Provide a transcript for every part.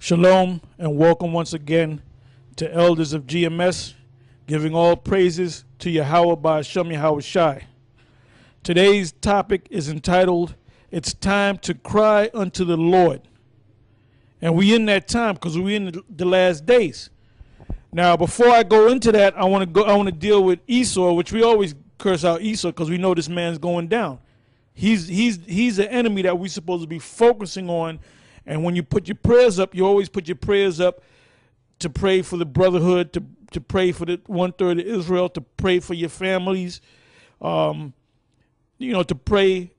Shalom and welcome once again to Elders of GMS, giving all praises to Yahweh by Hashem Yahweh Shai. Today's topic is entitled, It's Time to Cry Unto the Lord. And we in that time because we're in the last days. Now, before I go into that, I want to deal with Esau, which we always curse out Esau because we know this man's going down. He's an enemy that we're supposed to be focusing on. And when you put your prayers up, you always put your prayers up to pray for the brotherhood, to pray for the 1/3 of Israel, to pray for your families, to pray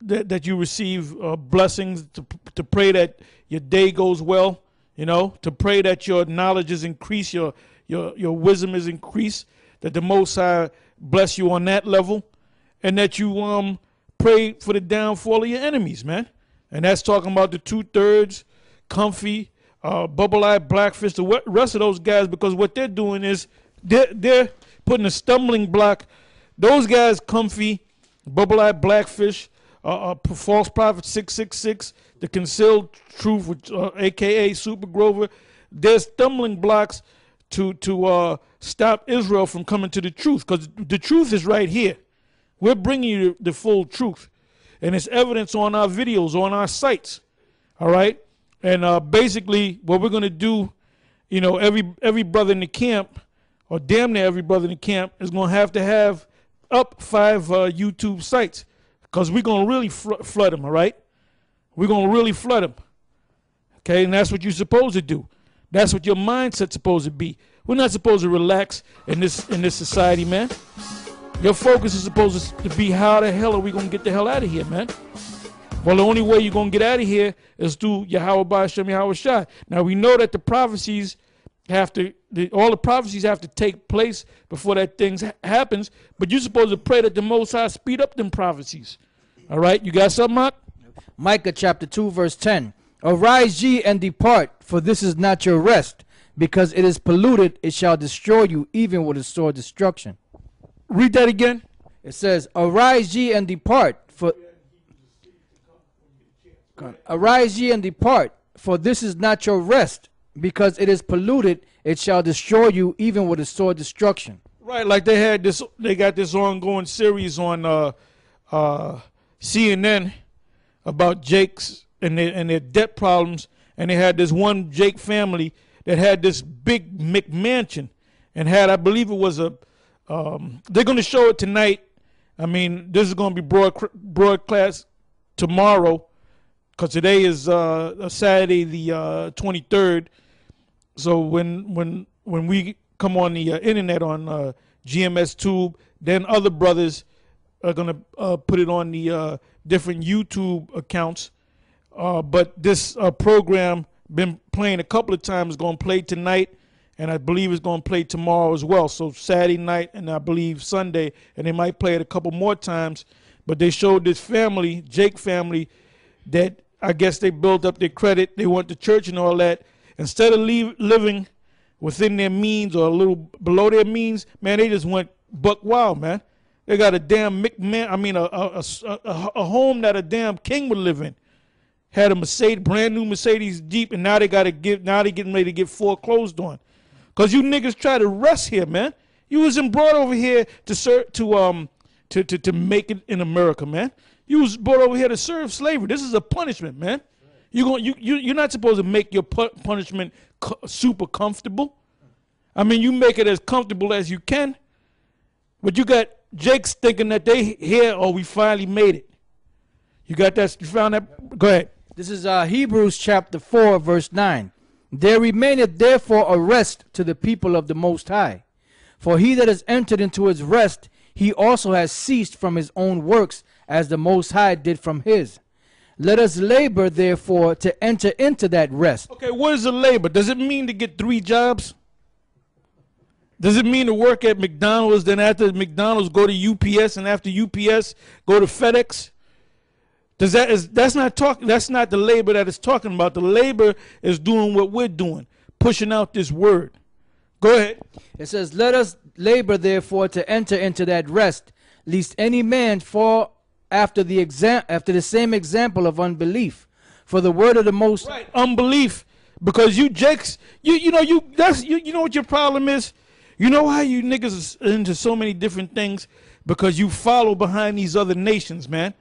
that you receive blessings, to pray that your day goes well, to pray that your knowledge is increased, your wisdom is increased, that the Most High bless you on that level, and that you pray for the downfall of your enemies, man. And that's talking about the 2/3, Comfy, Bubble-Eyed Blackfish, the rest of those guys, because what they're doing is they're putting a stumbling block. Those guys, Comfy, Bubble-Eyed Blackfish, False Prophet 666, the Concealed Truth, which, a.k.a. Super Grover, they're stumbling blocks to stop Israel from coming to the truth, because the truth is right here. We're bringing you the full truth. And it's evidence on our videos, on our sites, all right? And basically what we're going to do, every brother in the camp, or damn near every brother in the camp, is going to have up 5 YouTube sites, because we're going to really flood them, all right? We're going to really flood them, okay? And that's what you're supposed to do. That's what your mindset's supposed to be. We're not supposed to relax in this society, man. Your focus is supposed to be, how the hell are we going to get the hell out of here, man? Well, the only way you're going to get out of here is through Yahweh by Hashem Yahweh Shai. Now, we know that the prophecies all the prophecies have to take place before that thing happens, but you're supposed to pray that the Most High speed up them prophecies. All right? You got something, Mark? Micah chapter 2, verse 10. Arise ye and depart, for this is not your rest. Because it is polluted, it shall destroy you, even with a sore destruction. Read that again. It says, Arise ye and depart, arise ye and depart, for this is not your rest, because it is polluted, it shall destroy you, even with a sore destruction. Right, like they got this ongoing series on CNN about Jake's and their debt problems, and they had this one Jake family that had this big McMansion, and had, I believe it was they're going to show it tonight. I mean, this is going to be broadcast tomorrow, because today is Saturday the 23rd. So when we come on the internet on GMS Tube, then other brothers are going to put it on the different YouTube accounts. But this program been playing a couple of times, going to play tonight, and I believe it's going to play tomorrow as well. So Saturday night and I believe Sunday, and they might play it a couple more times. But they showed this family, Jake family, that I guess they built up their credit. They went to church and all that. Instead of living within their means or a little below their means, man, they just went buck wild, man. They got a damn a home that a damn king would live in. Had a brand new Mercedes Jeep, and now they getting ready to get foreclosed on. Cause you niggas try to rest here, man. You wasn't brought over here to make it in America, man. You was brought over here to serve slavery. This is a punishment, man. You're not supposed to make your punishment super comfortable. I mean, you make it as comfortable as you can. But you got Jake's thinking that they here, we finally made it. You got that? You found that? Go ahead. This is Hebrews chapter 4, verse 9. There remaineth therefore a rest to the people of the Most High. For he that has entered into his rest, he also has ceased from his own works, as the Most High did from his. Let us labor, therefore, to enter into that rest. Okay, what is a labor? Does it mean to get 3 jobs? Does it mean to work at McDonald's, then after McDonald's go to UPS, and after UPS go to FedEx? That's not the labor that it's talking about. The labor is doing what we're doing, pushing out this word. Go ahead. It says, let us labor, therefore, to enter into that rest, lest any man fall after the same example of unbelief. For the word of the Most Right, unbelief. Because you jakes, you know you know what your problem is. You know how you niggas is into so many different things because you follow behind these other nations, man.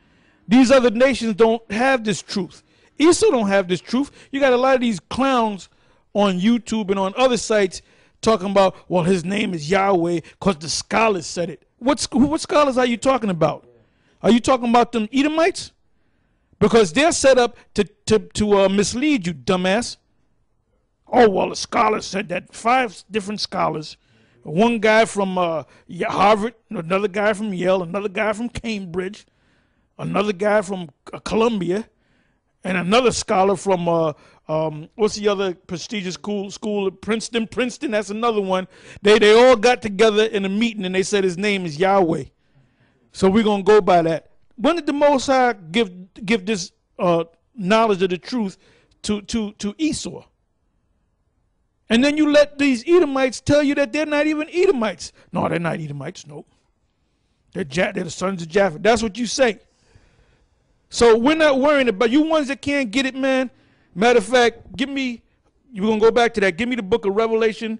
These other nations don't have this truth. Esau don't have this truth. You got a lot of these clowns on YouTube and on other sites talking about, well, his name is Yahweh because the scholars said it. What scholars are you talking about? Are you talking about them Edomites? Because they're set up to mislead you, dumbass. Oh, well, the scholars said that. 5 different scholars. One guy from Harvard, another guy from Yale, another guy from Cambridge, another guy from Columbia, and another scholar from, what's the other prestigious school? Princeton. Princeton, that's another one. They all got together in a meeting, and they said his name is Yahweh. So we're going to go by that. When did the Most High give this knowledge of the truth to Esau? And then you let these Edomites tell you that they're not even Edomites. No, they're not Edomites. No. They're the sons of Japheth. That's what you say. So we're not worrying about you ones that can't get it, man. Matter of fact, we're going to go back to that. Give me the book of Revelation,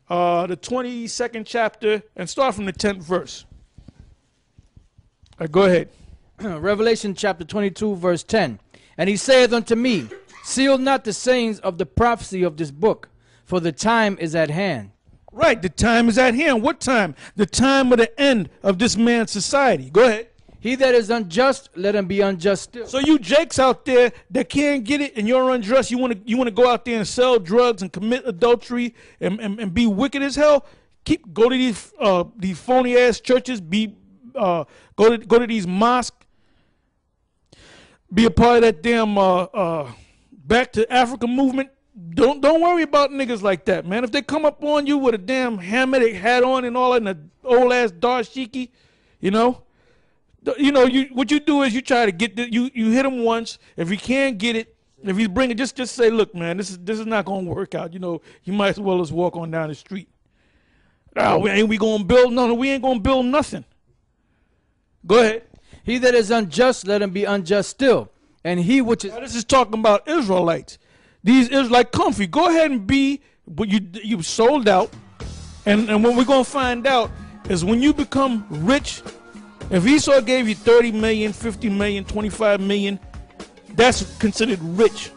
the 22nd chapter, and start from the 10th verse. All right, go ahead. Revelation chapter 22, verse 10. And he saith unto me, seal not the sayings of the prophecy of this book, for the time is at hand. Right, the time is at hand. What time? The time of the end of this man's society. Go ahead. He that is unjust, let him be unjust still. So you jakes out there that can't get it and you're unjust, you want to go out there and sell drugs and commit adultery and be wicked as hell? Go to these phony ass churches, go to these mosques, be a part of that damn Back to Africa movement. Don't worry about niggas like that, man. If they come up on you with a damn Hamitic hat on and all that, and an old ass dashiki, what you do is you try to get you hit him once. If he can't get it, if he's bringing, just say, look, man, this is not gonna work out. You might as well just walk on down the street. Oh, ain't we gonna build? No, we ain't gonna build nothing. Go ahead. He that is unjust, let him be unjust still. And he which is... Now, this is talking about Israelites. These Israelites comfy. Go ahead and be, but you sold out. And what we're going to find out is when you become rich, if Esau gave you 30 million, 50 million, 25 million, that's considered rich.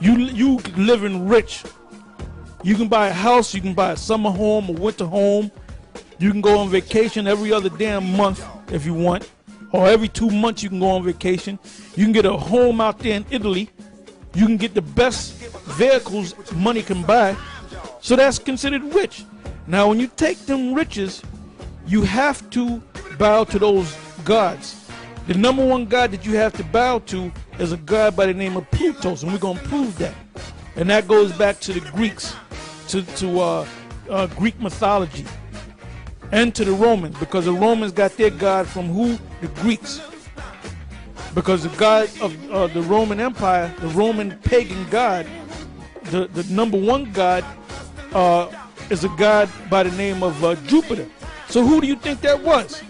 You living rich. You can buy a house, you can buy a summer home, a winter home. You can go on vacation every other damn month if you want. Or every 2 months you can go on vacation. You can get a home out there in Italy. You can get the best vehicles money can buy. So that's considered rich. Now when you take them riches, you have to bow to those gods. The number one god that you have to bow to is a god by the name of Plutos, and we're going to prove that. And that goes back to the Greeks, to Greek mythology, and to the Romans, because the Romans got their god from who? The Greeks. Because the god of the Roman Empire, the Roman pagan god, the number one god is a god by the name of Jupiter. So who do you think that was?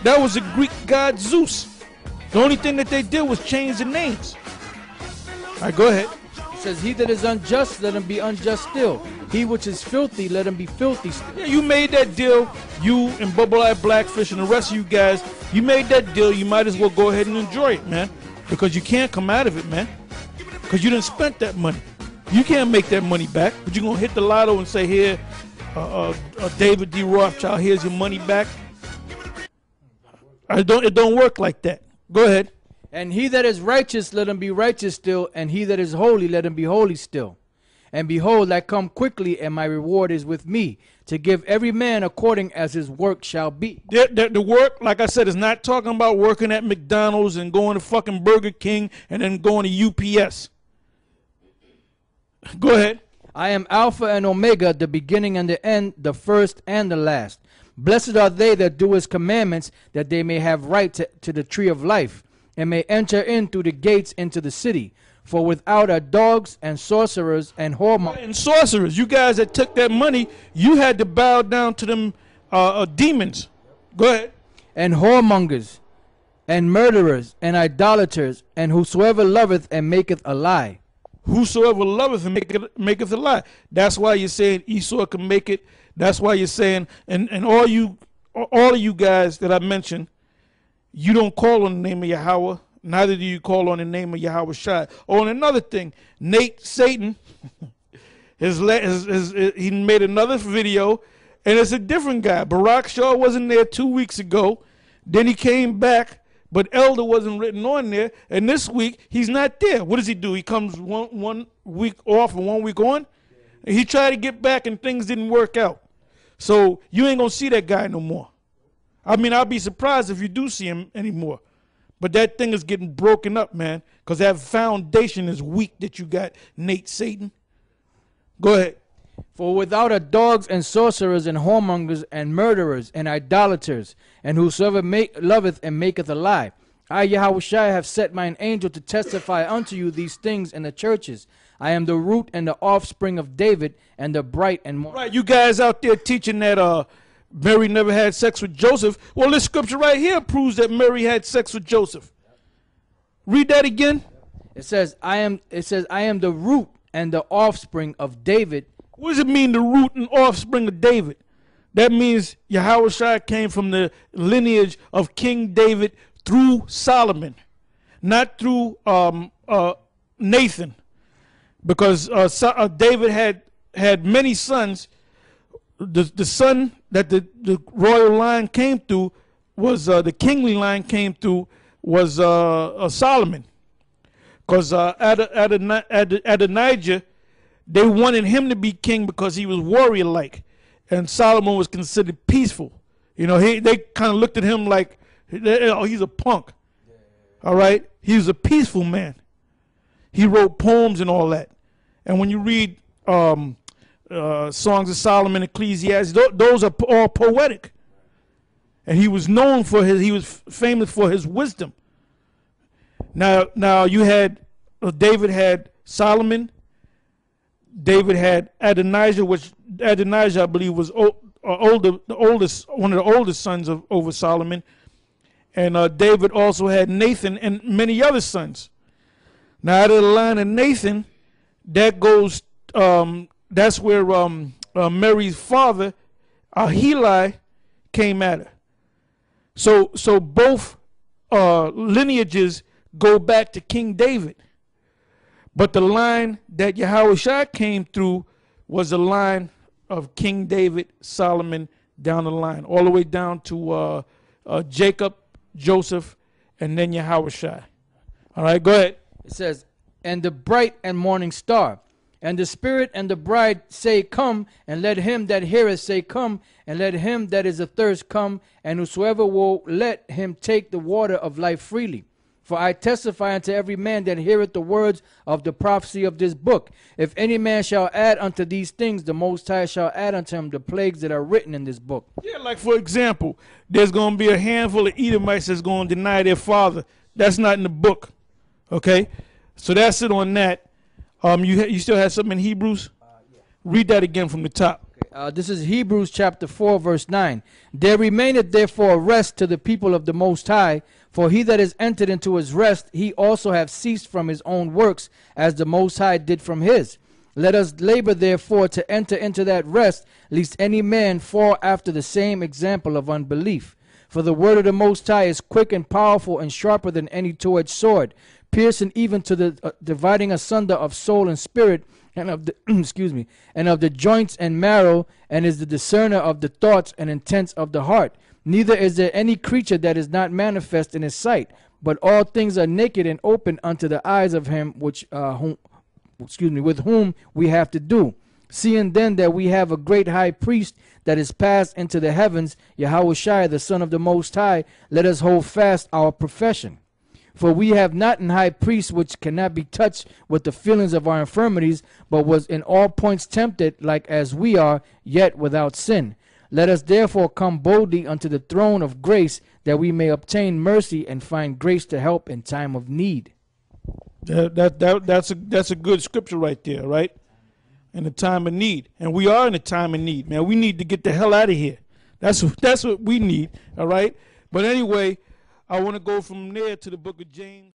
That was the Greek god Zeus. The only thing that they did was change the names. All right, go ahead. It says, he that is unjust, let him be unjust still. He which is filthy, let him be filthy still. Yeah, you made that deal. You and Bubble Eye Blackfish and the rest of you guys, you made that deal. You might as well go ahead and enjoy it, man. Because you can't come out of it, man. Because you didn't spend that money. You can't make that money back. But you're going to hit the lotto and say, here, David D. Rothschild, here's your money back. It don't work like that. Go ahead. And he that is righteous, let him be righteous still. And he that is holy, let him be holy still. And behold, I come quickly, and my reward is with me, to give every man according as his work shall be. The work, like I said, is not talking about working at McDonald's and going to fucking Burger King and then going to UPS. Go ahead. I am Alpha and Omega, the beginning and the end, the first and the last. Blessed are they that do his commandments, that they may have right to the tree of life, and may enter in through the gates into the city. For without are dogs and sorcerers and whoremongers. And sorcerers, you guys that took that money, you had to bow down to them demons. Go ahead. And whoremongers, and murderers, and idolaters, and whosoever loveth and maketh a lie. whosoever loveth him maketh a lie. That's why you're saying Esau can make it. That's why you're saying, and all of you guys that I mentioned, you don't call on the name of Yahweh. Neither do you call on the name of Yahweh Shai. Oh, and another thing, Nate Satan, he made another video, and it's a different guy. Barack Shaw wasn't there 2 weeks ago. Then he came back, but Elder wasn't written on there. And this week, he's not there. What does he do? He comes one week off and 1 week on? And he tried to get back, and things didn't work out. So you ain't going to see that guy no more. I mean, I'll be surprised if you do see him anymore. But that thing is getting broken up, man, because that foundation is weak that you got, Nate Satan. Go ahead. For without are dogs and sorcerers and whoremongers and murderers and idolaters, and whosoever loveth and maketh a lie. I, Yahushua, have set mine angel to testify unto you these things in the churches. I am the root and the offspring of David, and the bright and morning. Right, you guys out there teaching that Mary never had sex with Joseph. Well, this scripture right here proves that Mary had sex with Joseph. Read that again. It says, I am the root and the offspring of David. What does it mean, the root and offspring of David? That means Yahushua came from the lineage of King David through Solomon, not through Nathan. Because David had many sons. The son that the royal line came through was the kingly line came through was Solomon. Because Adonijah, they wanted him to be king because he was warrior-like, and Solomon was considered peaceful. You know, they kind of looked at him like, oh, he's a punk. All right, he was a peaceful man. He wrote poems and all that. And when you read Songs of Solomon, Ecclesiastes, those are all poetic. And he was known for he was famous for his wisdom. Now you had, David had Solomon. David had Adonijah, which Adonijah, I believe, was one of the oldest sons over Solomon. And David also had Nathan and many other sons. Now out of the line of Nathan, that goes, that's where Mary's father, Heli, came at her. So both lineages go back to King David. But the line that Yahushua came through was the line of King David, Solomon, down the line, all the way down to Jacob, Joseph, and then Yahushua. All right, go ahead. It says, and the bright and morning star, and the Spirit and the bride say, come, and let him that heareth say, come, and let him that is athirst come, and whosoever will, let him take the water of life freely. For I testify unto every man that heareth the words of the prophecy of this book. If any man shall add unto these things, the Most High shall add unto him the plagues that are written in this book. Yeah, like for example, there's going to be a handful of Edomites that's going to deny their father. That's not in the book. Okay? So that's it on that. You still have something in Hebrews? Yeah. Read that again from the top. Okay. This is Hebrews chapter 4, verse 9. There remaineth therefore a rest to the people of the Most High, for he that is entered into his rest, he also have ceased from his own works, as the Most High did from his. Let us labor therefore to enter into that rest, lest any man fall after the same example of unbelief. For the word of the Most High is quick and powerful and sharper than any two-edged sword, piercing even to the dividing asunder of soul and spirit, and of the and of the joints and marrow, and is the discerner of the thoughts and intents of the heart. Neither is there any creature that is not manifest in his sight, but all things are naked and open unto the eyes of him with whom we have to do. Seeing then that we have a great high priest that is passed into the heavens, Yahushua, the Son of the Most High, let us hold fast our profession. For we have not an high priest which cannot be touched with the feelings of our infirmities, but was in all points tempted like as we are, yet without sin. Let us therefore come boldly unto the throne of grace, that we may obtain mercy and find grace to help in time of need. That's a good scripture right there, right? In the time of need. And we are in a time of need, man. We need to get the hell out of here. That's what we need, all right? But anyway, I want to go from there to the book of James.